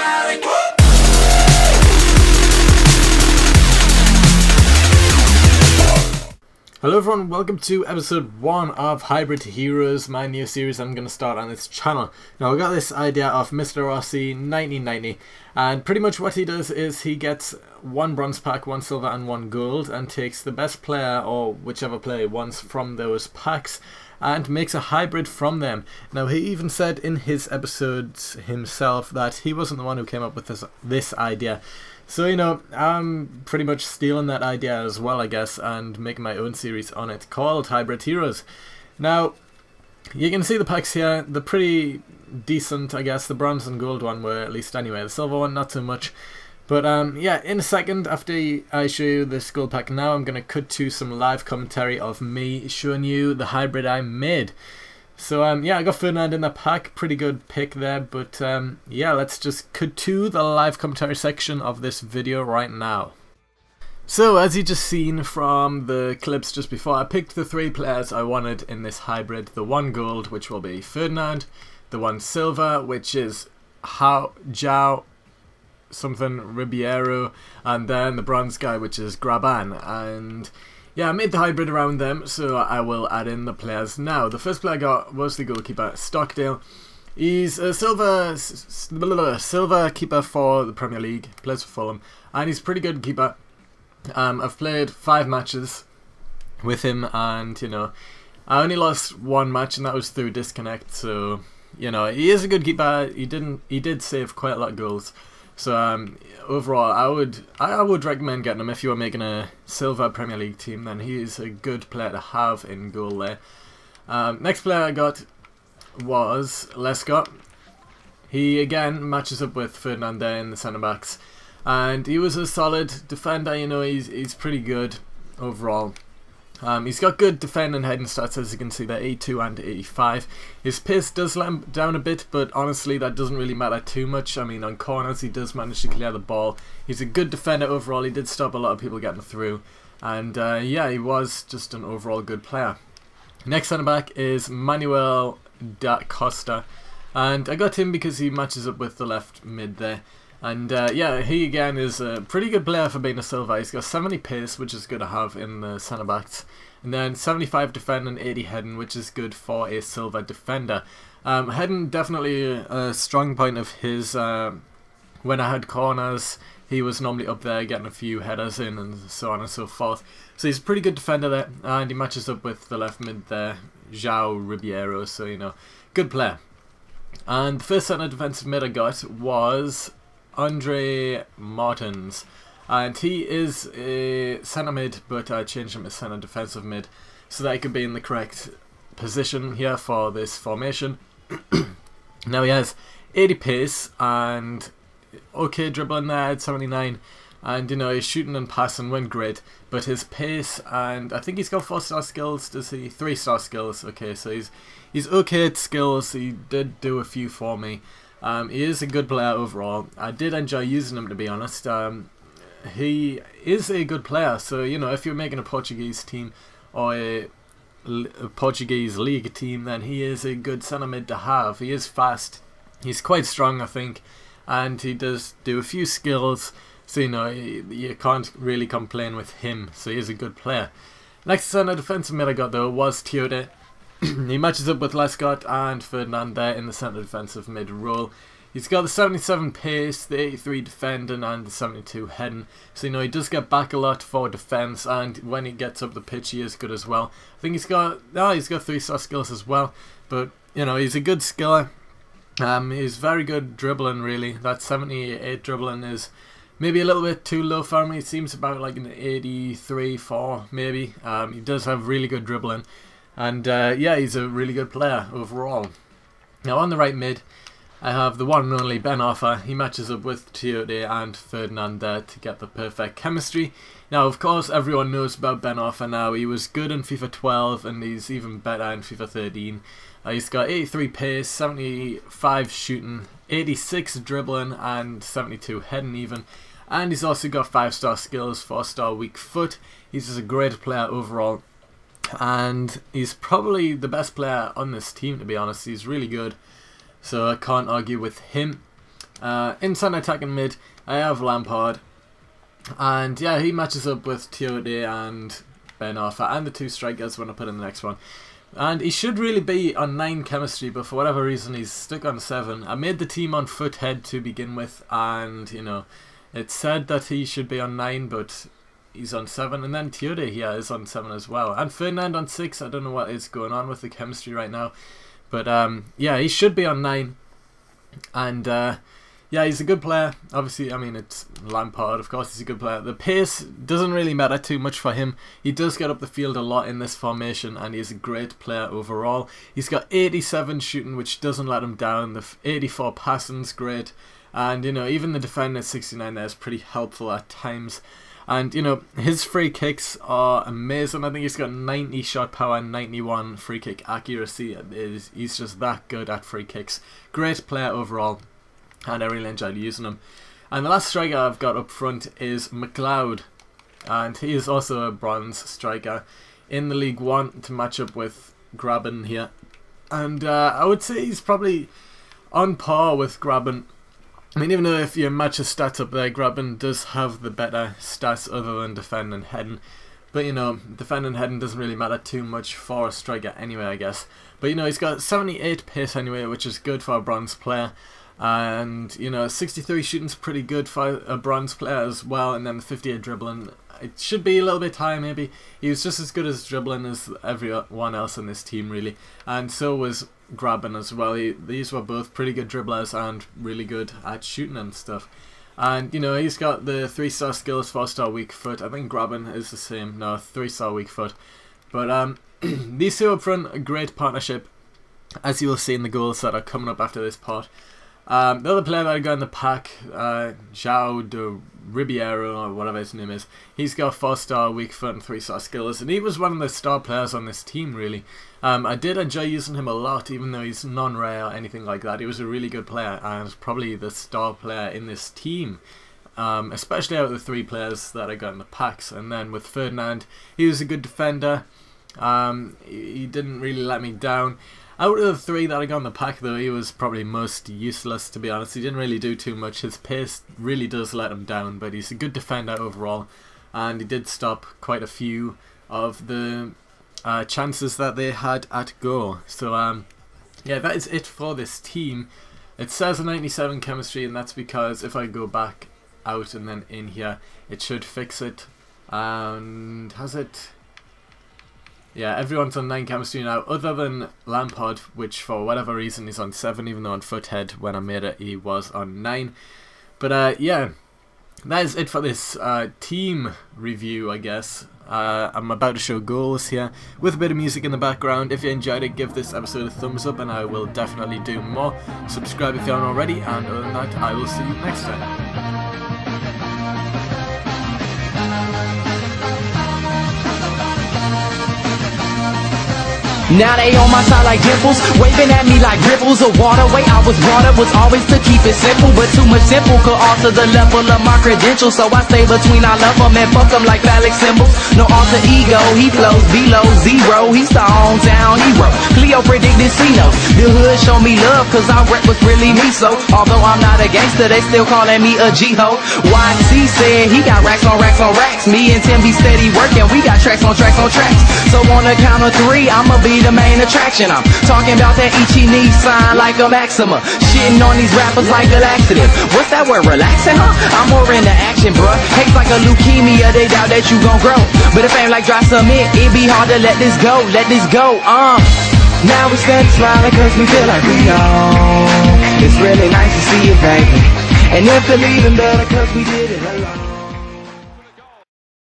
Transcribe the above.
dramatic. Hello everyone, welcome to episode 1 of Hybrid Heroes, my new series I'm going to start on this channel. Now I got this idea of Mr. Rossi 1990, and pretty much what he does is he gets one bronze pack, one silver and one gold, and takes the best player or whichever player he wants from those packs and makes a hybrid from them. Now he even said in his episodes himself that he wasn't the one who came up with this idea. So, you know, I'm pretty much stealing that idea as well, I guess, and making my own series on it called Hybrid Heroes. Now, you can see the packs here. They're pretty decent, I guess. The bronze and gold one were, at least anyway. The silver one, not so much. But, yeah, in a second, after I show you this gold pack now, I'm going to cut to some live commentary of me showing you the hybrid I made. So, yeah, I got Ferdinand in the pack, pretty good pick there, but, yeah, let's just cut to the live commentary section of this video right now. So, as you just seen from the clips just before, I picked the 3 players I wanted in this hybrid. The 1 gold, which will be Ferdinand, the 1 silver, which is João something Ribeiro, and then the bronze guy, which is Graban, and yeah, I made the hybrid around them, so I will add in the players now. The first player I got was the goalkeeper, Stockdale. He's a silver keeper for the Premier League, plays for Fulham, and he's a pretty good keeper. I've played 5 matches with him, and, you know, I only lost 1 match, and that was through disconnect, so, you know, he is a good keeper. He did save quite a lot of goals. So overall, I would recommend getting him if you are making a silver Premier League team. Then he is a good player to have in goal there. Next player I got was Lescott. He again matches up with Ferdinand there in the centre backs, and he was a solid defender. You know, he's pretty good overall. He's got good defending heading stats, as you can see there, 82 and 85. His pace does let him down a bit, but honestly that doesn't really matter too much. I mean, on corners he does manage to clear the ball. He's a good defender overall. He did stop a lot of people getting through, and yeah, he was just an overall good player. Next centre back is Manuel da Costa, and I got him because he matches up with the left mid there. And yeah, he again is a pretty good player for being a silver. He's got 70 pace, which is good to have in the centre backs, and then 75 defending, 80 heading, which is good for a silver defender. Heading definitely a strong point of his. When I had corners, he was normally up there getting a few headers in and so on and so forth. So he's a pretty good defender there, and he matches up with the left mid there, João Ribeiro. So, you know, good player. And the first centre defensive mid I got was Andre Martins, and he is a centre mid, but I changed him to centre defensive mid so that he could be in the correct position here for this formation. Now he has 80 pace and okay dribbling there at 79, and you know, his shooting and passing went great, but his pace, and I think he's got 4-star skills. Does he? 3-star skills. Okay, so he's okay at skills. He did do a few for me. He is a good player overall. I did enjoy using him, to be honest. He is a good player, so, you know, if you're making a Portuguese team or a Portuguese league team, then he is a good centre mid to have. He is fast. He's quite strong, I think, and he does do a few skills, so, you know, you can't really complain with him. So he is a good player. Next centre defensive mid I got, though, was Teode. He matches up with Lescott and Ferdinand there in the centre defensive mid role. He's got the 77 pace, the 83 defending, and the 72 heading. So, you know, he does get back a lot for defence, and when he gets up the pitch he is good as well. I think he's got 3-star skills as well, but, you know, he's a good skiller. He's very good dribbling, really. That 78 dribbling is maybe a little bit too low for me. It seems about like an 83, 4 maybe. He does have really good dribbling. And yeah, he's a really good player overall. Now on the right mid, I have the one and only Ben Arfa. He matches up with Teode and Ferdinand there to get the perfect chemistry. Now, of course, everyone knows about Ben Arfa now. He was good in FIFA 12 and he's even better in FIFA 13. He's got 83 pace, 75 shooting, 86 dribbling and 72 heading even. And he's also got 5-star skills, 4-star weak foot. He's just a great player overall. And he's probably the best player on this team, to be honest. He's really good, so I can't argue with him. Inside attacking mid, I have Lampard. And yeah, he matches up with Tiote and Ben Arfa and the 2 strikers when I put in the next one. And he should really be on 9 chemistry, but for whatever reason he's stuck on 7. I made the team on foot head to begin with, and you know, it said that he should be on 9, but he's on 7. And then Tiote here is on 7 as well. And Ferdinand on 6. I don't know what is going on with the chemistry right now. But yeah, he should be on 9. And yeah, he's a good player. Obviously, I mean, it's Lampard, of course he's a good player. The pace doesn't really matter too much for him. He does get up the field a lot in this formation, and he's a great player overall. He's got 87 shooting, which doesn't let him down. The 84 passing's great. And, you know, even the defending at 69 there is pretty helpful at times. And, you know, his free kicks are amazing. I think he's got 90 shot power and 91 free kick accuracy. He's just that good at free kicks. Great player overall, and I really enjoyed using him. And the last striker I've got up front is McLeod, and he is also a bronze striker in the League One to match up with Graben here. And I would say he's probably on par with Graben. I mean, even though if you match his stats up there, Graben does have the better stats other than defending and heading. But, you know, defending and heading doesn't really matter too much for a striker anyway, I guess. But, you know, he's got 78 pace anyway, which is good for a bronze player. And, you know, 63 shooting's pretty good for a bronze player as well. And then the 58 dribbling, it should be a little bit high maybe. He was just as good as dribbling as everyone else in this team, really. And so was Graben as well. These were both pretty good dribblers and really good at shooting and stuff. And, you know, he's got the 3-star skills, 4-star weak foot. I think Graben is the same. No, 3-star weak foot. But these two up front, a great partnership, as you will see in the goals that are coming up after this part. The other player that I got in the pack, João de Ribeiro, or whatever his name is, he's got 4-star weak foot and 3-star skills, and he was one of the star players on this team, really. I did enjoy using him a lot, even though he's non-rare or anything like that. He was a really good player, and probably the star player in this team, especially out of the 3 players that I got in the packs. And then with Ferdinand, he was a good defender. He didn't really let me down. Out of the 3 that I got in the pack, though, he was probably most useless, to be honest. He didn't really do too much. His pace really does let him down, but he's a good defender overall, and he did stop quite a few of the chances that they had at goal. So, yeah, that is it for this team. It says a 97 chemistry, and that's because if I go back out and then in here, it should fix it. And has it? Yeah, everyone's on 9 chemistry now, other than Lampard, which for whatever reason is on 7, even though on foothead when I made it he was on 9. But yeah, that is it for this team review, I guess. I'm about to show goals here with a bit of music in the background. If you enjoyed it, give this episode a thumbs up and I will definitely do more. Subscribe if you aren't already, and other than that, I will see you next time. Now they on my side like dimples, waving at me like ripples of water. Way I was brought up was always to keep it simple, but too much simple could alter the level of my credentials. So I stay between I love them and fuck them like phallic symbols. No alter ego, he flows below 0. He's the hometown hero. Cleo predicted C-notes. The hood show me love cause I rap was really me. So although I'm not a gangster, they still calling me a G-ho. YC said he got racks on racks on racks. Me and Tim be steady working, we got tracks on tracks on tracks. So on the count of 3, I'ma be the main attraction. I'm talking about that Ichi sign like a Maxima. Shitting on these rappers like a laxative. What's that word, relaxing, huh? I'm more into action, bruh. Hates like a leukemia, they doubt that you gon' grow. But if ain't like dry cement, it be hard to let this go, Now we stand smiling cause we feel like we own. It's really nice to see you, baby. And if believing better cause we did it alone.